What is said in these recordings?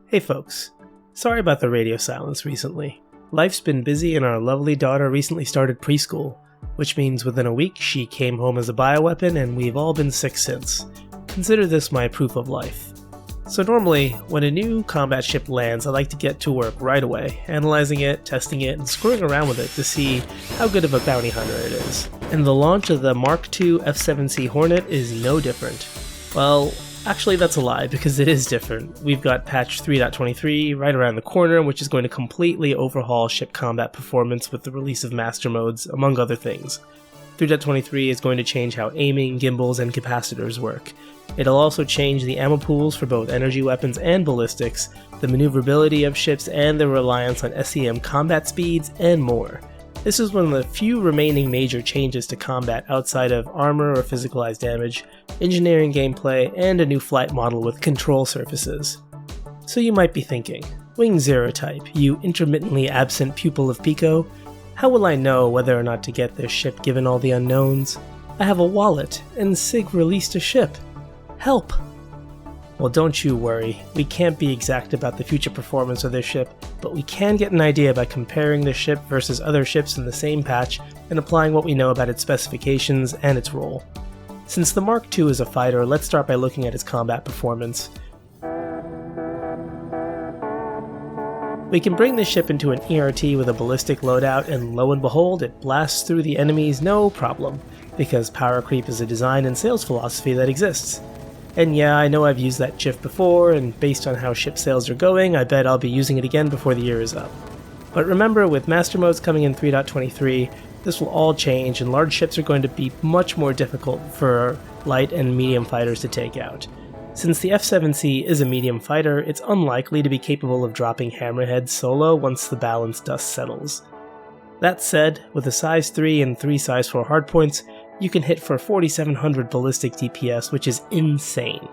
Hey folks, sorry about the radio silence recently. Life's been busy and our lovely daughter recently started preschool, which means within a week she came home as a bioweapon and we've all been sick since. Consider this my proof of life. So normally, when a new combat ship lands, I like to get to work right away, analyzing it, testing it, and screwing around with it to see how good of a bounty hunter it is. And the launch of the Mark II F7C Hornet is no different. Well, actually that's a lie, because it is different. We've got patch 3.23 right around the corner, which is going to completely overhaul ship combat performance with the release of master modes, among other things. 3.23 is going to change how aiming, gimbals, and capacitors work. It'll also change the ammo pools for both energy weapons and ballistics, the maneuverability of ships, and the reliance on SEM combat speeds, and more. This is one of the few remaining major changes to combat outside of armor or physicalized damage, engineering gameplay, and a new flight model with control surfaces. So you might be thinking, Wing Zero type, you intermittently absent pupil of Pico, how will I know whether or not to get this ship given all the unknowns? I have a wallet, and SIG released a ship. Help! Well, don't you worry, we can't be exact about the future performance of this ship, but we can get an idea by comparing this ship versus other ships in the same patch and applying what we know about its specifications and its role. Since the Mark II is a fighter, let's start by looking at its combat performance. We can bring this ship into an ERT with a ballistic loadout, and lo and behold, it blasts through the enemies no problem, because power creep is a design and sales philosophy that exists. And yeah, I know I've used that GIF before, and based on how ship sales are going, I bet I'll be using it again before the year is up. But remember, with master modes coming in 3.23, this will all change, and large ships are going to be much more difficult for light and medium fighters to take out. Since the F7C is a medium fighter, it's unlikely to be capable of dropping hammerheads solo once the balance dust settles. That said, with a size 3 and 3 size 4 hardpoints, you can hit for 4700 ballistic DPS, which is insane.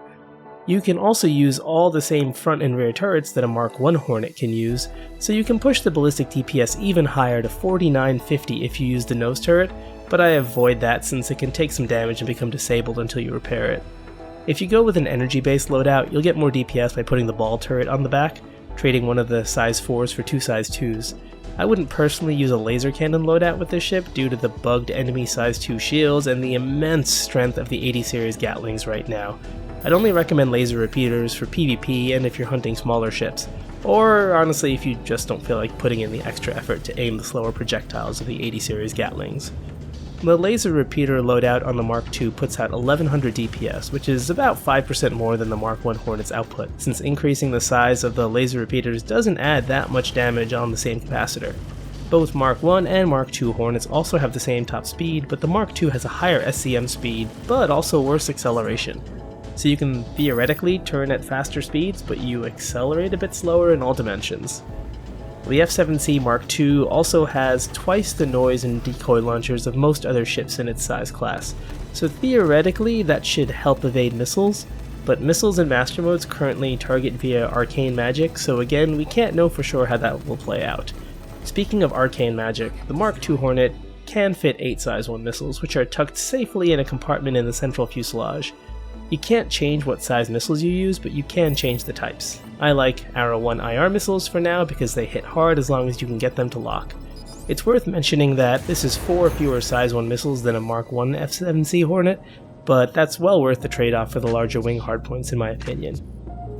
You can also use all the same front and rear turrets that a Mark I Hornet can use, so you can push the ballistic DPS even higher to 4950 if you use the nose turret, but I avoid that since it can take some damage and become disabled until you repair it. If you go with an energy-based loadout, you'll get more DPS by putting the ball turret on the back, trading one of the size 4s for 2 size 2s. I wouldn't personally use a laser cannon loadout with this ship due to the bugged enemy size 2 shields and the immense strength of the 80 series Gatlings right now. I'd only recommend laser repeaters for PvP and if you're hunting smaller ships, or honestly if you just don't feel like putting in the extra effort to aim the slower projectiles of the 80 series Gatlings. The laser repeater loadout on the Mark II puts out 1100 DPS, which is about 5% more than the Mark I Hornet's output, since increasing the size of the laser repeaters doesn't add that much damage on the same capacitor. Both Mark I and Mark II Hornets also have the same top speed, but the Mark II has a higher SCM speed, but also worse acceleration. So you can theoretically turn at faster speeds, but you accelerate a bit slower in all dimensions. The F7C Mark II also has twice the noise and decoy launchers of most other ships in its size class, so theoretically that should help evade missiles, but missiles in master modes currently target via arcane magic, so again we can't know for sure how that will play out. Speaking of arcane magic, the Mark II Hornet can fit 8 size 1 missiles, which are tucked safely in a compartment in the central fuselage. You can't change what size missiles you use, but you can change the types. I like Arrow 1 IR missiles for now because they hit hard as long as you can get them to lock. It's worth mentioning that this is 4 fewer size 1 missiles than a Mark I F7C Hornet, but that's well worth the trade-off for the larger wing hardpoints in my opinion.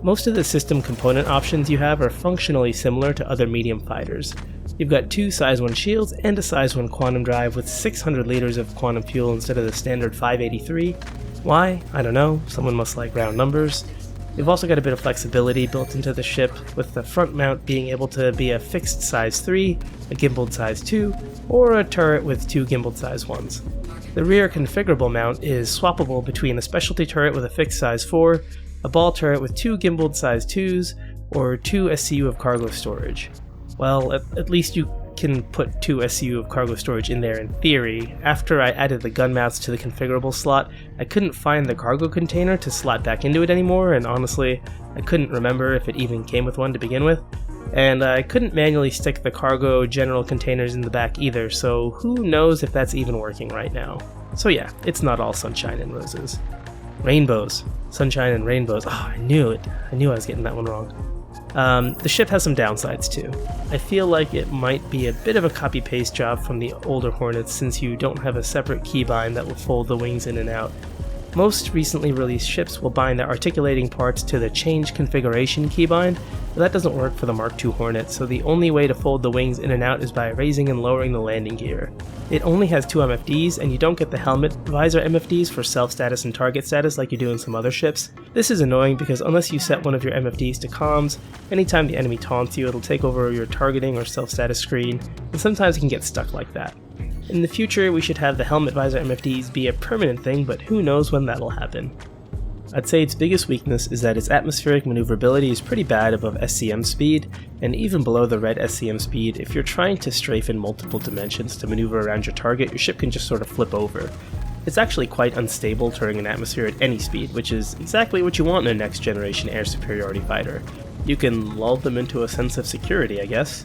Most of the system component options you have are functionally similar to other medium fighters. You've got 2 size 1 shields and a size 1 quantum drive with 600 liters of quantum fuel instead of the standard 583. Why? I don't know, someone must like round numbers. You've also got a bit of flexibility built into the ship, with the front mount being able to be a fixed size 3, a gimbaled size 2, or a turret with 2 gimbaled size 1s. The rear configurable mount is swappable between a specialty turret with a fixed size 4, a ball turret with 2 gimbaled size 2s, or 2 SCU of cargo storage. Well, at least you can put 2 SCU of cargo storage in there in theory. After I added the gun mounts to the configurable slot, I couldn't find the cargo container to slot back into it anymore, and honestly, I couldn't remember if it even came with one to begin with. And I couldn't manually stick the cargo general containers in the back either, so who knows if that's even working right now. So yeah, it's not all sunshine and roses. Rainbows. Sunshine and rainbows. Oh, I knew it. I knew I was getting that one wrong. The ship has some downsides too. I feel like it might be a bit of a copy-paste job from the older Hornets since you don't have a separate keybind that will fold the wings in and out. Most recently released ships will bind the articulating parts to the change configuration keybind, but that doesn't work for the Mark II Hornet, so the only way to fold the wings in and out is by raising and lowering the landing gear. It only has 2 MFDs, and you don't get the helmet visor MFDs for self-status and target status like you do in some other ships. This is annoying because unless you set one of your MFDs to comms, anytime the enemy taunts you, it'll take over your targeting or self-status screen, and sometimes it can get stuck like that. In the future, we should have the helmet visor MFDs be a permanent thing, but who knows when that'll happen. I'd say its biggest weakness is that its atmospheric maneuverability is pretty bad above SCM speed, and even below the red SCM speed. If you're trying to strafe in multiple dimensions to maneuver around your target, your ship can just sort of flip over. It's actually quite unstable during an atmosphere at any speed, which is exactly what you want in a next generation air superiority fighter. You can lull them into a sense of security, I guess.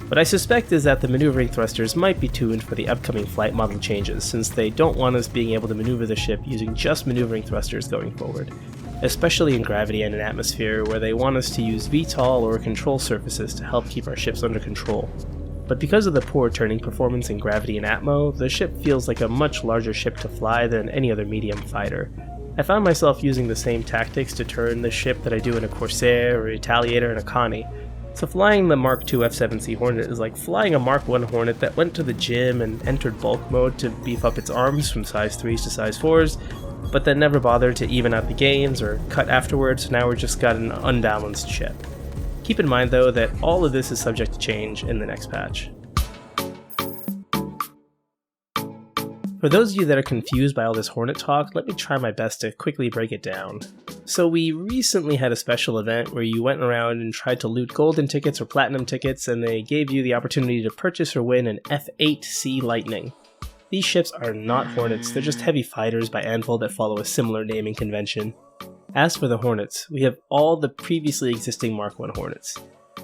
What I suspect is that the maneuvering thrusters might be tuned for the upcoming flight model changes, since they don't want us being able to maneuver the ship using just maneuvering thrusters going forward, especially in gravity and in atmosphere, where they want us to use VTOL or control surfaces to help keep our ships under control. But because of the poor turning performance in gravity and atmo, the ship feels like a much larger ship to fly than any other medium fighter. I found myself using the same tactics to turn the ship that I do in a Corsair, or Retaliator, and a Connie. So flying the Mark II F7C Hornet is like flying a Mark I Hornet that went to the gym and entered bulk mode to beef up its arms from size 3s to size 4s, but then never bothered to even out the gains or cut afterwards, so now we're just got an unbalanced ship. Keep in mind though that all of this is subject to change in the next patch. For those of you that are confused by all this Hornet talk, let me try my best to quickly break it down. So we recently had a special event where you went around and tried to loot golden tickets or platinum tickets, and they gave you the opportunity to purchase or win an F7C Lightning. These ships are not Hornets, they're just heavy fighters by Anvil that follow a similar naming convention. As for the Hornets, we have all the previously existing Mark I Hornets.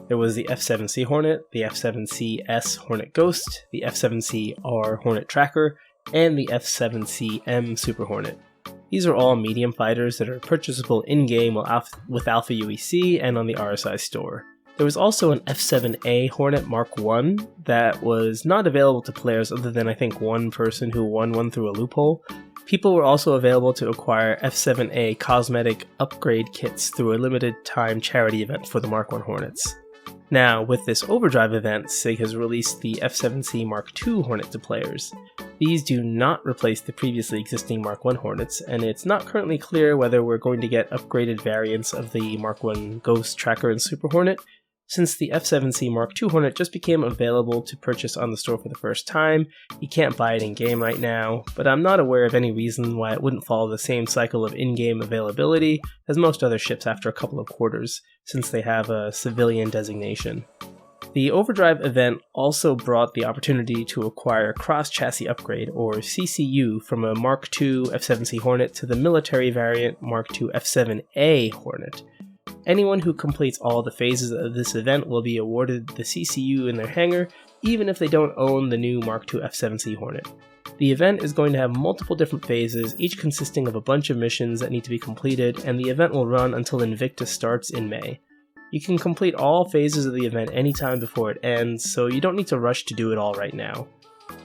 There was the F7C Hornet, the F7CS Hornet Ghost, the F7CR Hornet Tracker, and the F7CM Super Hornet. These are all medium fighters that are purchasable in-game with Alpha UEC and on the RSI store. There was also an F7A Hornet Mark I that was not available to players other than I think one person who won one through a loophole. People were also available to acquire F7A cosmetic upgrade kits through a limited time charity event for the Mark I Hornets. Now, with this Overdrive event, SIG has released the F7C Mark II Hornet to players. These do not replace the previously existing Mark I Hornets, and it's not currently clear whether we're going to get upgraded variants of the Mark I Ghost, Tracker, and Super Hornet, since the F7C Mark II Hornet just became available to purchase on the store for the first time. You can't buy it in-game right now, but I'm not aware of any reason why it wouldn't follow the same cycle of in-game availability as most other ships after a couple of quarters, since they have a civilian designation. The Overdrive event also brought the opportunity to acquire Cross-Chassis Upgrade, or CCU, from a Mark II F7C Hornet to the military variant Mark II F7A Hornet. Anyone who completes all the phases of this event will be awarded the CCU in their hangar, even if they don't own the new Mark II F7C Hornet. The event is going to have multiple different phases, each consisting of a bunch of missions that need to be completed, and the event will run until Invictus starts in May. You can complete all phases of the event anytime before it ends, so you don't need to rush to do it all right now.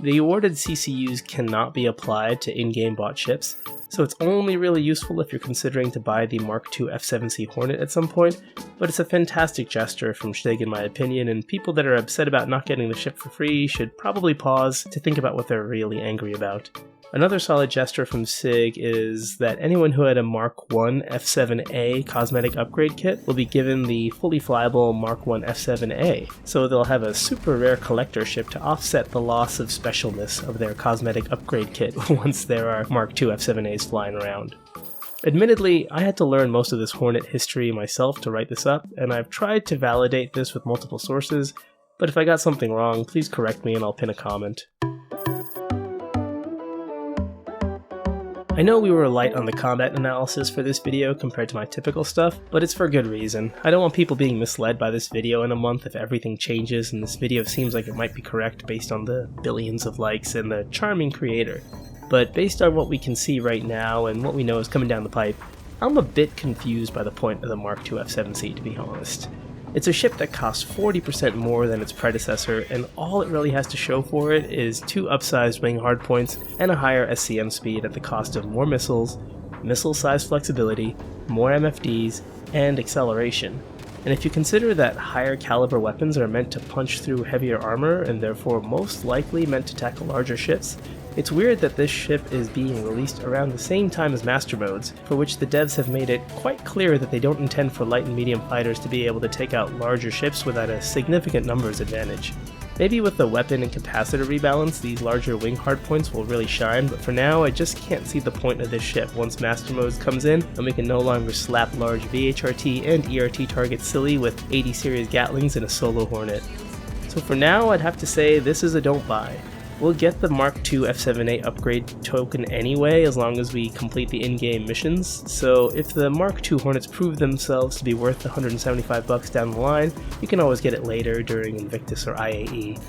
The awarded CCUs cannot be applied to in-game bought ships, so it's only really useful if you're considering to buy the Mark II F7C Hornet at some point, but it's a fantastic gesture from SIG in my opinion, and people that are upset about not getting the ship for free should probably pause to think about what they're really angry about. Another solid gesture from SIG is that anyone who had a Mark I F7A cosmetic upgrade kit will be given the fully flyable Mark I F7A, so they'll have a super rare collector ship to offset the loss of specialness of their cosmetic upgrade kit once there are Mark II F7As flying around. Admittedly, I had to learn most of this Hornet history myself to write this up, and I've tried to validate this with multiple sources, but if I got something wrong, please correct me and I'll pin a comment. I know we were light on the combat analysis for this video compared to my typical stuff, but it's for good reason. I don't want people being misled by this video in a month if everything changes and this video seems like it might be correct based on the billions of likes and the charming creator. But based on what we can see right now and what we know is coming down the pipe, I'm a bit confused by the point of the Mark II F7C, to be honest. It's a ship that costs 40% more than its predecessor, and all it really has to show for it is 2 upsized wing hardpoints and a higher SCM speed at the cost of more missiles, missile size flexibility, more MFDs, and acceleration. And if you consider that higher caliber weapons are meant to punch through heavier armor and therefore most likely meant to tackle larger ships, it's weird that this ship is being released around the same time as Master Modes, for which the devs have made it quite clear that they don't intend for light and medium fighters to be able to take out larger ships without a significant numbers advantage. Maybe with the weapon and capacitor rebalance, these larger wing hardpoints will really shine, but for now I just can't see the point of this ship once Master Modes comes in and we can no longer slap large VHRT and ERT targets silly with 80 series Gatlings in a solo Hornet. So for now I'd have to say this is a don't buy. We'll get the Mark II F7A upgrade token anyway as long as we complete the in-game missions, so if the Mark II Hornets prove themselves to be worth $175 down the line, you can always get it later during Invictus or IAE.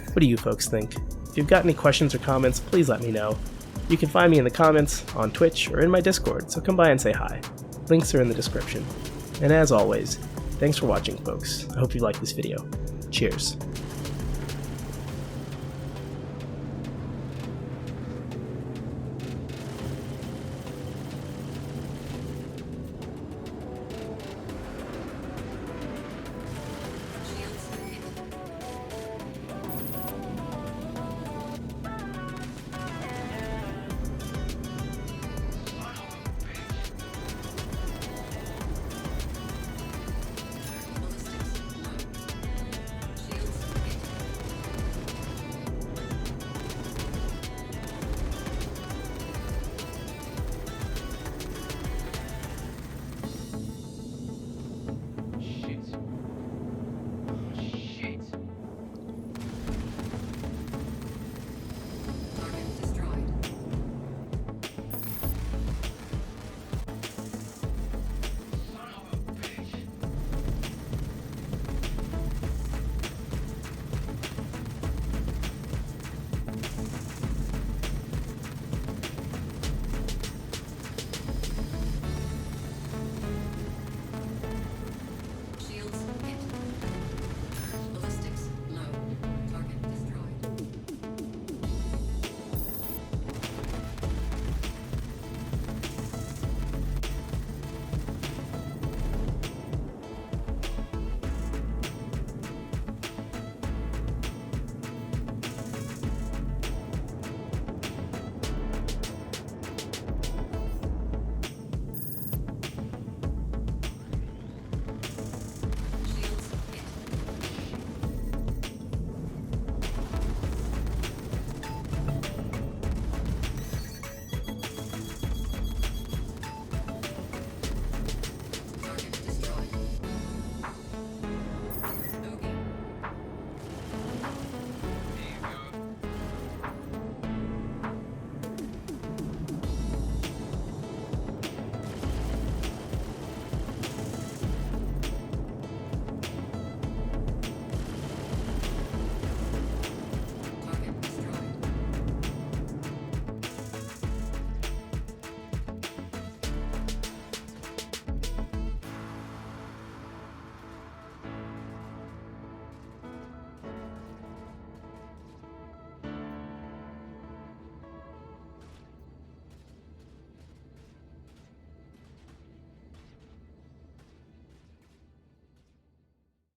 What do you folks think? If you've got any questions or comments, please let me know. You can find me in the comments, on Twitch, or in my Discord, so come by and say hi. Links are in the description. And as always, thanks for watching folks. I hope you liked this video. Cheers.